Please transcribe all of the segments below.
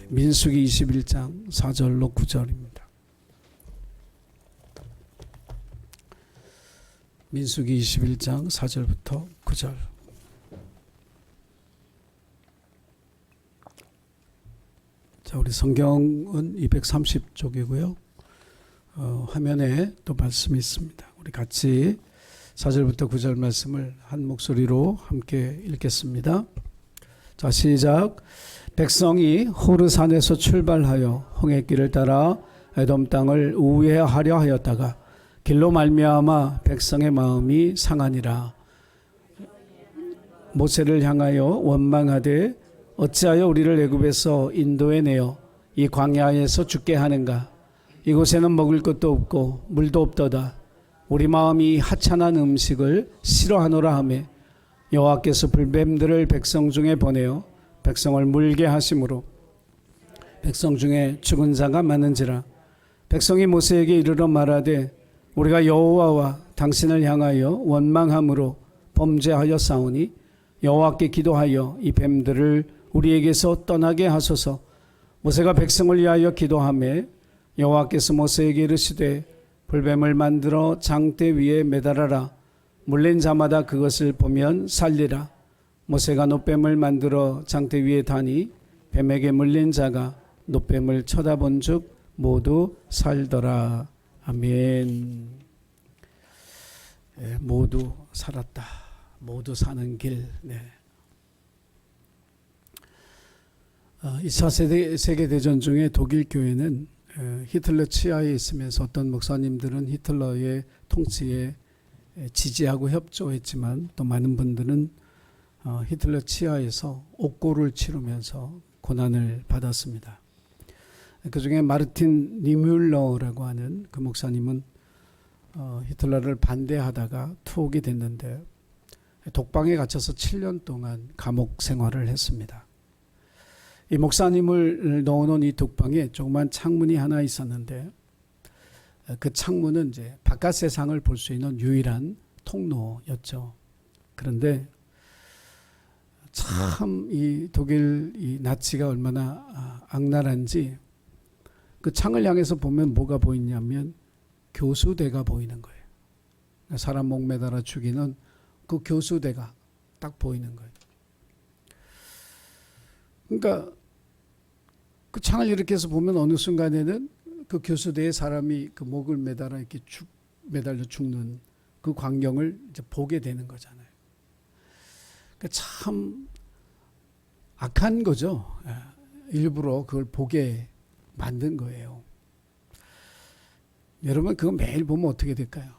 민수기 21장 4절로 9절입니다. 민수기 21장 4절부터 9절. 자, 우리 성경은 230쪽이고요. 화면에 또 말씀이 있습니다. 우리 같이 4절부터 9절 말씀을 한 목소리로 함께 읽겠습니다. 자, 시작. 백성이 호르산에서 출발하여 홍해길을 따라 에돔 땅을 우회하려 하였다가 길로 말미암아 백성의 마음이 상하니라. 모세를 향하여 원망하되 어찌하여 우리를 애굽에서 인도해 내어 이 광야에서 죽게 하는가. 이곳에는 먹을 것도 없고 물도 없도다. 우리 마음이 하찮은 음식을 싫어하노라 하매 여호와께서 불뱀들을 백성 중에 보내어 백성을 물게 하심으로 백성 중에 죽은 자가 많은지라. 백성이 모세에게 이르러 말하되 우리가 여호와와 당신을 향하여 원망함으로 범죄하였사오니 여호와께 기도하여 이 뱀들을 우리에게서 떠나게 하소서. 모세가 백성을 위하여 기도하매 여호와께서 모세에게 이르시되 불뱀을 만들어 장대 위에 매달아라. 물린 자마다 그것을 보면 살리라. 모세가 놋뱀을 만들어 장대 위에 다니 뱀에게 물린 자가 놋뱀을 쳐다본 즉 모두 살더라. 아멘. 네, 모두 살았다. 모두 사는 길. 네. 2차 세계대전 중에 독일 교회는 히틀러 치하에 있으면서 어떤 목사님들은 히틀러의 통치에 지지하고 협조했지만 또 많은 분들은 히틀러 치하에서 옥고를 치르면서 고난을 받았습니다. 그 중에 마르틴 니뮬러라고 하는 그 목사님은 히틀러를 반대하다가 투옥이 됐는데 독방에 갇혀서 7년 동안 감옥 생활을 했습니다. 이 목사님을 넣어놓은 이 독방에 조그만 창문이 하나 있었는데 그 창문은 이제 바깥 세상을 볼 수 있는 유일한 통로였죠. 그런데 참 이 독일 이 나치가 얼마나 악랄한지 그 창을 향해서 보면 뭐가 보이냐면 교수대가 보이는 거예요. 사람 목매달아 죽이는 그 교수대가 딱 보이는 거예요. 그러니까 그 창을 이렇게 해서 보면 어느 순간에는 그 교수대에 사람이 그 목을 매달아 이렇게 매달려 죽는 그 광경을 이제 보게 되는 거잖아요. 그러니까 참 악한 거죠. 일부러 그걸 보게 만든 거예요. 여러분 그거 매일 보면 어떻게 될까요?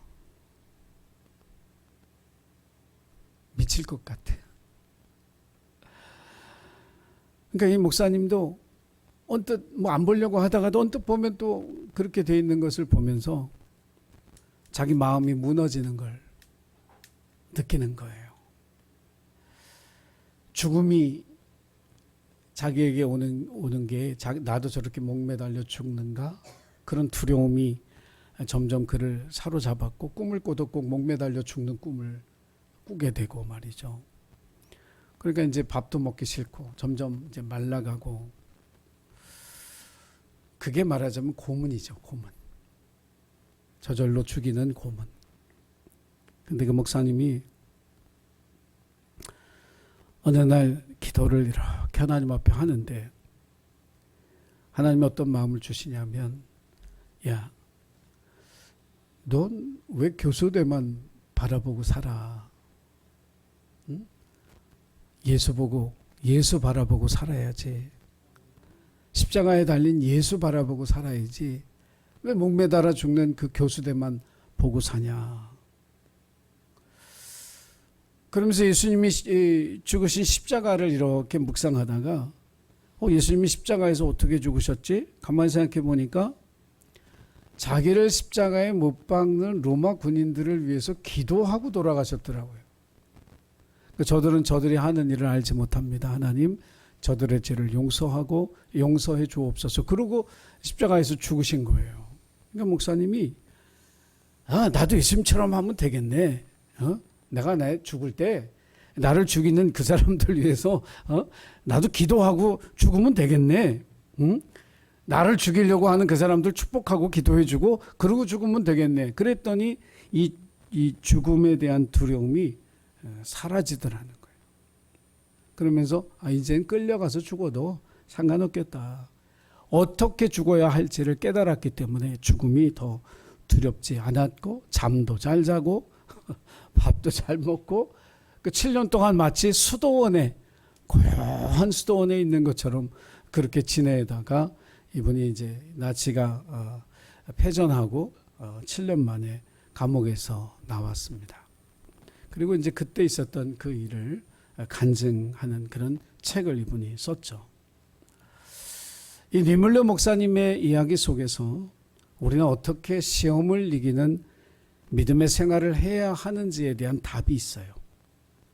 미칠 것 같아요. 그러니까 이 목사님도 언뜻 뭐 안 보려고 하다가도 언뜻 보면 또 그렇게 돼 있는 것을 보면서 자기 마음이 무너지는 걸 느끼는 거예요. 죽음이 자기에게 오는 게 나도 저렇게 목 매달려 죽는가? 그런 두려움이 점점 그를 사로잡았고 꿈을 꿔도 꼭 목 매달려 죽는 꿈을 꾸게 되고 말이죠. 그러니까 이제 밥도 먹기 싫고 점점 이제 말라가고 그게 말하자면 고문이죠. 고문. 저절로 죽이는 고문. 근데 그 목사님이 어느 날 기도를 이렇게 하나님 앞에 하는데 하나님이 어떤 마음을 주시냐면 야, 넌 왜 교수대만 바라보고 살아? 응? 예수 바라보고 살아야지. 십자가에 달린 예수 바라보고 살아야지. 왜 목매달아 죽는 그 교수대만 보고 사냐. 그러면서 예수님이 죽으신 십자가를 이렇게 묵상하다가 예수님이 십자가에서 어떻게 죽으셨지? 가만히 생각해 보니까 자기를 십자가에 못 박는 로마 군인들을 위해서 기도하고 돌아가셨더라고요. 저들은 저들이 하는 일을 알지 못합니다. 하나님 저들의 죄를 용서하고 용서해 주옵소서. 그러고 십자가에서 죽으신 거예요. 그러니까 목사님이 나도 예수님처럼 하면 되겠네. 내가 죽을 때 나를 죽이는 그 사람들 위해서 나도 기도하고 죽으면 되겠네. 응? 나를 죽이려고 하는 그 사람들 축복하고 기도해주고 그러고 죽으면 되겠네. 그랬더니 이 죽음에 대한 두려움이 사라지더라는 거예요. 그러면서 이젠 끌려가서 죽어도 상관없겠다. 어떻게 죽어야 할지를 깨달았기 때문에 죽음이 더 두렵지 않았고 잠도 잘 자고 밥도 잘 먹고 그 7년 동안 마치 수도원에 고요한 수도원에 있는 것처럼 그렇게 지내다가 이분이 이제 나치가 패전하고 7년 만에 감옥에서 나왔습니다. 그리고 이제 그때 있었던 그 일을 간증하는 그런 책을 이분이 썼죠. 이 니물레 목사님의 이야기 속에서 우리는 어떻게 시험을 이기는 믿음의 생활을 해야 하는지에 대한 답이 있어요.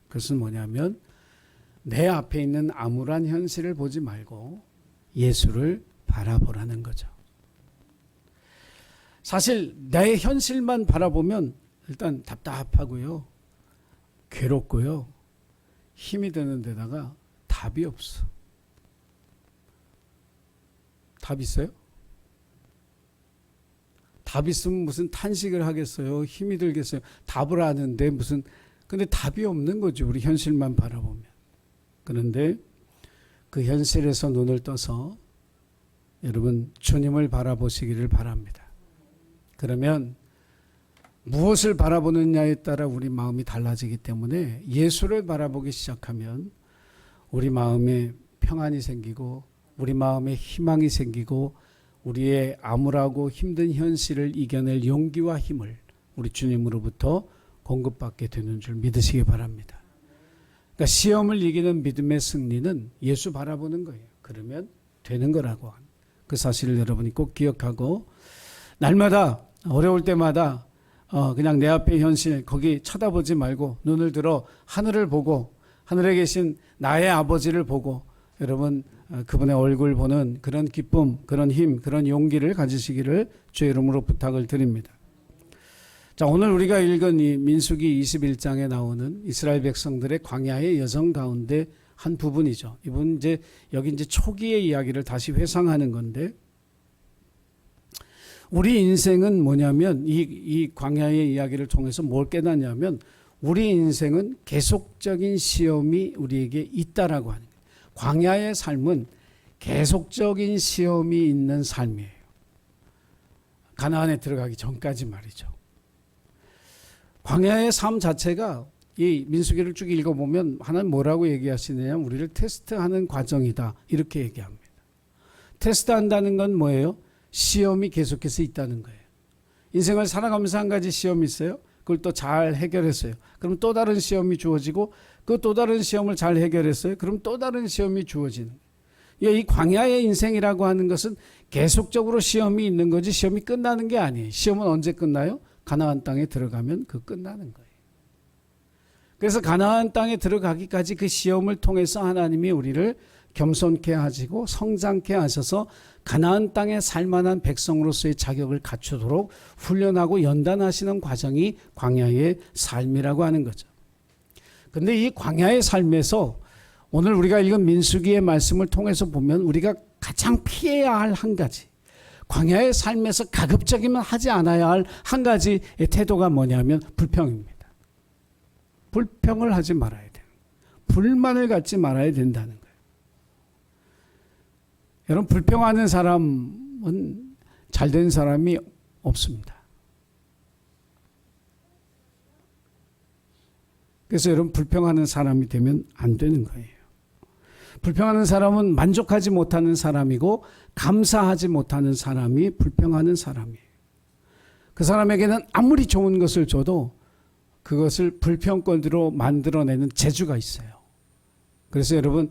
그것은 뭐냐면 내 앞에 있는 암울한 현실을 보지 말고 예수를 바라보라는 거죠. 사실 내 현실만 바라보면 일단 답답하고요. 괴롭고요. 힘이 드는 데다가 답이 없어. 답 있어요? 답 있으면 무슨 탄식을 하겠어요? 힘이 들겠어요? 답을 아는데 무슨 근데 답이 없는 거죠. 우리 현실만 바라보면. 그런데 그 현실에서 눈을 떠서 여러분 주님을 바라보시기를 바랍니다. 그러면 무엇을 바라보느냐에 따라 우리 마음이 달라지기 때문에 예수를 바라보기 시작하면 우리 마음에 평안이 생기고 우리 마음에 희망이 생기고 우리의 암울하고 힘든 현실을 이겨낼 용기와 힘을 우리 주님으로부터 공급받게 되는 줄 믿으시기 바랍니다. 그러니까 시험을 이기는 믿음의 승리는 예수 바라보는 거예요. 그러면 되는 거라고 하는 그 사실을 여러분이 꼭 기억하고 날마다 어려울 때마다 그냥 내 앞의 현실 거기 쳐다보지 말고 눈을 들어 하늘을 보고 하늘에 계신 나의 아버지를 보고 여러분 그분의 얼굴 보는 그런 기쁨, 그런 힘, 그런 용기를 가지시기를 주의 이름으로 부탁을 드립니다. 자, 오늘 우리가 읽은 이 민수기 21장에 나오는 이스라엘 백성들의 광야의 여정 가운데 한 부분이죠. 이분 여기 이제 초기의 이야기를 다시 회상하는 건데 우리 인생은 뭐냐면 이 광야의 이야기를 통해서 뭘 깨닫냐면 우리 인생은 계속적인 시험이 우리에게 있다라고 하는 거예요. 광야의 삶은 계속적인 시험이 있는 삶이에요. 가나안에 들어가기 전까지 말이죠. 광야의 삶 자체가 이 민수기를 쭉 읽어보면 하나님 뭐라고 얘기하시느냐 우리를 테스트하는 과정이다 이렇게 얘기합니다. 테스트한다는 건 뭐예요? 시험이 계속해서 있다는 거예요. 인생을 살아가면서 한 가지 시험이 있어요. 그걸 또 잘 해결했어요. 그럼 또 다른 시험이 주어지고 그 또 다른 시험을 잘 해결했어요. 그럼 또 다른 시험이 주어지는 거예요. 이 광야의 인생이라고 하는 것은 계속적으로 시험이 있는 거지 시험이 끝나는 게 아니에요. 시험은 언제 끝나요? 가나안 땅에 들어가면 그 끝나는 거예요. 그래서 가나안 땅에 들어가기까지 그 시험을 통해서 하나님이 우리를 겸손케 하시고 성장케 하셔서 가나안 땅에 살만한 백성으로서의 자격을 갖추도록 훈련하고 연단하시는 과정이 광야의 삶이라고 하는 거죠. 근데 이 광야의 삶에서 오늘 우리가 읽은 민수기의 말씀을 통해서 보면 우리가 가장 피해야 할 한 가지, 광야의 삶에서 가급적이면 하지 않아야 할 한 가지의 태도가 뭐냐면 불평입니다. 불평을 하지 말아야 돼요. 불만을 갖지 말아야 된다는 거예요. 여러분 불평하는 사람은 잘된 사람이 없습니다. 그래서 여러분 불평하는 사람이 되면 안 되는 거예요. 불평하는 사람은 만족하지 못하는 사람이고 감사하지 못하는 사람이 불평하는 사람이에요. 그 사람에게는 아무리 좋은 것을 줘도 그것을 불평거리로 만들어내는 재주가 있어요. 그래서 여러분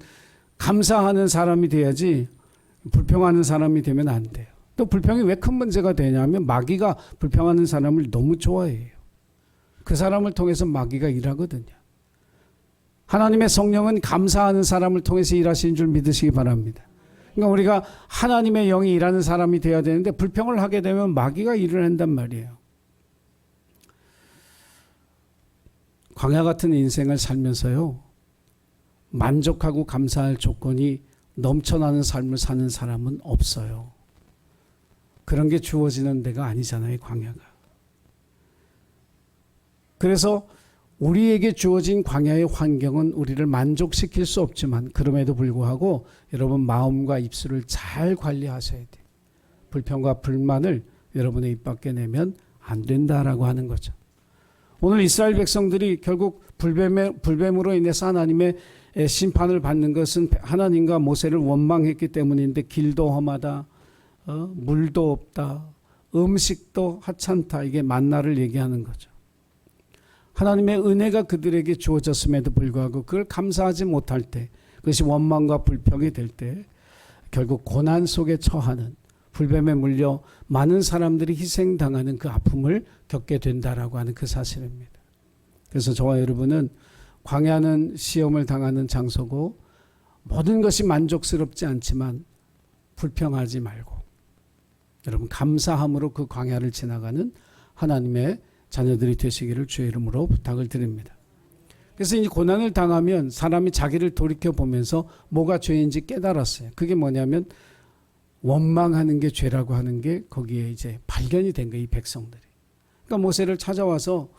감사하는 사람이 돼야지 불평하는 사람이 되면 안 돼요. 또 불평이 왜 큰 문제가 되냐면 마귀가 불평하는 사람을 너무 좋아해요. 그 사람을 통해서 마귀가 일하거든요. 하나님의 성령은 감사하는 사람을 통해서 일하시는 줄 믿으시기 바랍니다. 그러니까 우리가 하나님의 영이 일하는 사람이 되어야 되는데 불평을 하게 되면 마귀가 일을 한단 말이에요. 광야 같은 인생을 살면서요, 만족하고 감사할 조건이 넘쳐나는 삶을 사는 사람은 없어요. 그런 게 주어지는 데가 아니잖아요, 광야가. 그래서 우리에게 주어진 광야의 환경은 우리를 만족시킬 수 없지만, 그럼에도 불구하고 여러분 마음과 입술을 잘 관리하셔야 돼요. 불평과 불만을 여러분의 입 밖에 내면 안 된다라고 하는 거죠. 오늘 이스라엘 백성들이 결국 불뱀으로 인해서 하나님의 심판을 받는 것은 하나님과 모세를 원망했기 때문인데, 길도 험하다, 물도 없다, 음식도 하찮다, 이게 만나를 얘기하는 거죠. 하나님의 은혜가 그들에게 주어졌음에도 불구하고 그걸 감사하지 못할 때, 그것이 원망과 불평이 될 때 결국 고난 속에 처하는, 불뱀에 물려 많은 사람들이 희생당하는 그 아픔을 겪게 된다라고 하는 그 사실입니다. 그래서 저와 여러분은 광야는 시험을 당하는 장소고, 모든 것이 만족스럽지 않지만 불평하지 말고 여러분 감사함으로 그 광야를 지나가는 하나님의 자녀들이 되시기를 주의 이름으로 부탁을 드립니다. 그래서 이 고난을 당하면 사람이 자기를 돌이켜보면서 뭐가 죄인지 깨달았어요. 그게 뭐냐면 원망하는 게 죄라고 하는 게 거기에 이제 발견이 된 거예요, 이 백성들이. 그러니까 모세를 찾아와서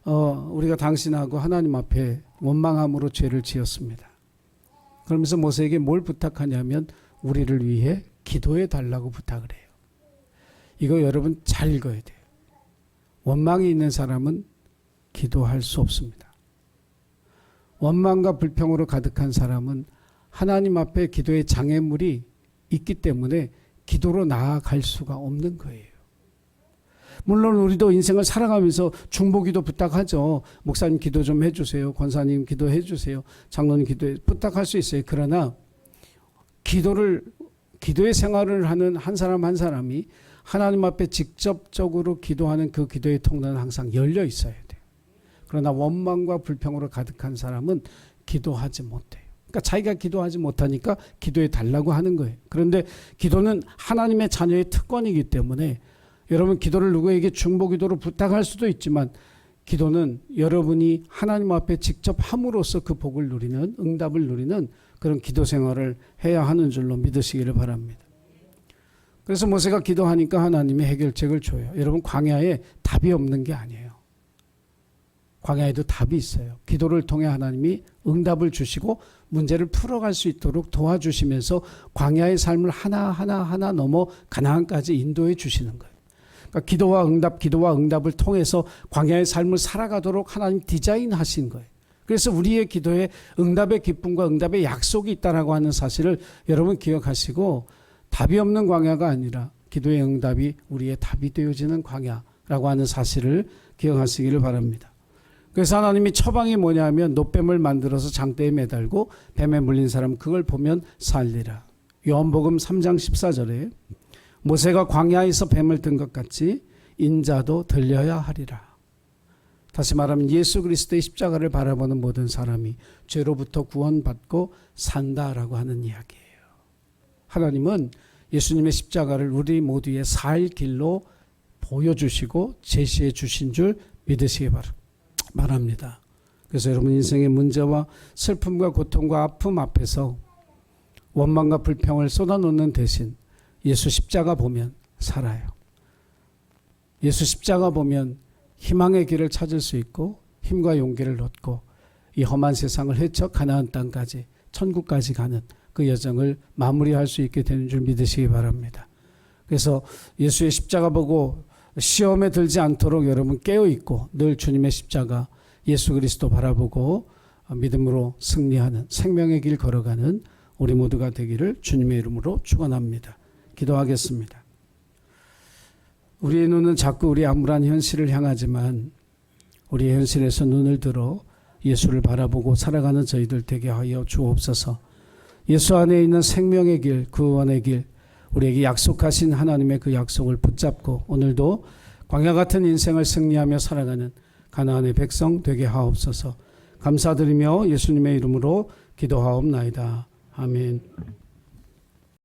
우리가 당신하고 하나님 앞에 원망함으로 죄를 지었습니다. 그러면서 모세에게 뭘 부탁하냐면 우리를 위해 기도해 달라고 부탁을 해요. 이거 여러분 잘 읽어야 돼요. 원망이 있는 사람은 기도할 수 없습니다. 원망과 불평으로 가득한 사람은 하나님 앞에 기도의 장애물이 있기 때문에 기도로 나아갈 수가 없는 거예요. 물론 우리도 인생을 살아가면서 중보기도 부탁하죠. 목사님 기도 좀 해주세요. 권사님 기도해 주세요. 장로님 기도해 부탁할 수 있어요. 그러나 기도의 생활을 하는 한 사람 한 사람이 하나님 앞에 직접적으로 기도하는 그 기도의 통로는 항상 열려 있어야 돼요. 그러나 원망과 불평으로 가득한 사람은 기도하지 못해요. 그러니까 자기가 기도하지 못하니까 기도해 달라고 하는 거예요. 그런데 기도는 하나님의 자녀의 특권이기 때문에 여러분 기도를 누구에게 중보기도로 부탁할 수도 있지만, 기도는 여러분이 하나님 앞에 직접 함으로써 그 복을 누리는, 응답을 누리는 그런 기도 생활을 해야 하는 줄로 믿으시기를 바랍니다. 그래서 모세가 기도하니까 하나님이 해결책을 줘요. 여러분 광야에 답이 없는 게 아니에요. 광야에도 답이 있어요. 기도를 통해 하나님이 응답을 주시고 문제를 풀어갈 수 있도록 도와주시면서 광야의 삶을 하나하나 넘어 가나안까지 인도해 주시는 거예요. 그러니까 기도와 응답을 통해서 광야의 삶을 살아가도록 하나님 디자인하신 거예요. 그래서 우리의 기도에 응답의 기쁨과 응답의 약속이 있다라고 하는 사실을 여러분 기억하시고, 답이 없는 광야가 아니라 기도의 응답이 우리의 답이 되어지는 광야라고 하는 사실을 기억하시기를 바랍니다. 그래서 하나님이 처방이 뭐냐면 놋뱀을 만들어서 장대에 매달고 뱀에 물린 사람 그걸 보면 살리라. 요한복음 3장 14절에 모세가 광야에서 뱀을 든 것 같이 인자도 들려야 하리라. 다시 말하면 예수 그리스도의 십자가를 바라보는 모든 사람이 죄로부터 구원받고 산다라고 하는 이야기예요. 하나님은 예수님의 십자가를 우리 모두의 살 길로 보여주시고 제시해 주신 줄 믿으시기 바랍니다. 그래서 여러분 인생의 문제와 슬픔과 고통과 아픔 앞에서 원망과 불평을 쏟아놓는 대신 예수 십자가 보면 살아요. 예수 십자가 보면 희망의 길을 찾을 수 있고 힘과 용기를 얻고 이 험한 세상을 헤쳐 가나안 땅까지 천국까지 가는 그 여정을 마무리할 수 있게 되는 줄 믿으시기 바랍니다. 그래서 예수의 십자가 보고 시험에 들지 않도록 여러분 깨어있고 늘 주님의 십자가 예수 그리스도 바라보고 믿음으로 승리하는 생명의 길 걸어가는 우리 모두가 되기를 주님의 이름으로 축원합니다. 기도하겠습니다. 우리의 눈은 자꾸 우리 암울한 현실을 향하지만 우리의 현실에서 눈을 들어 예수를 바라보고 살아가는 저희들 되게 하여 주옵소서. 예수 안에 있는 생명의 길, 구원의 길, 우리에게 약속하신 하나님의 그 약속을 붙잡고 오늘도 광야 같은 인생을 승리하며 살아가는 가나안의 백성 되게 하옵소서. 감사드리며 예수님의 이름으로 기도하옵나이다. 아멘.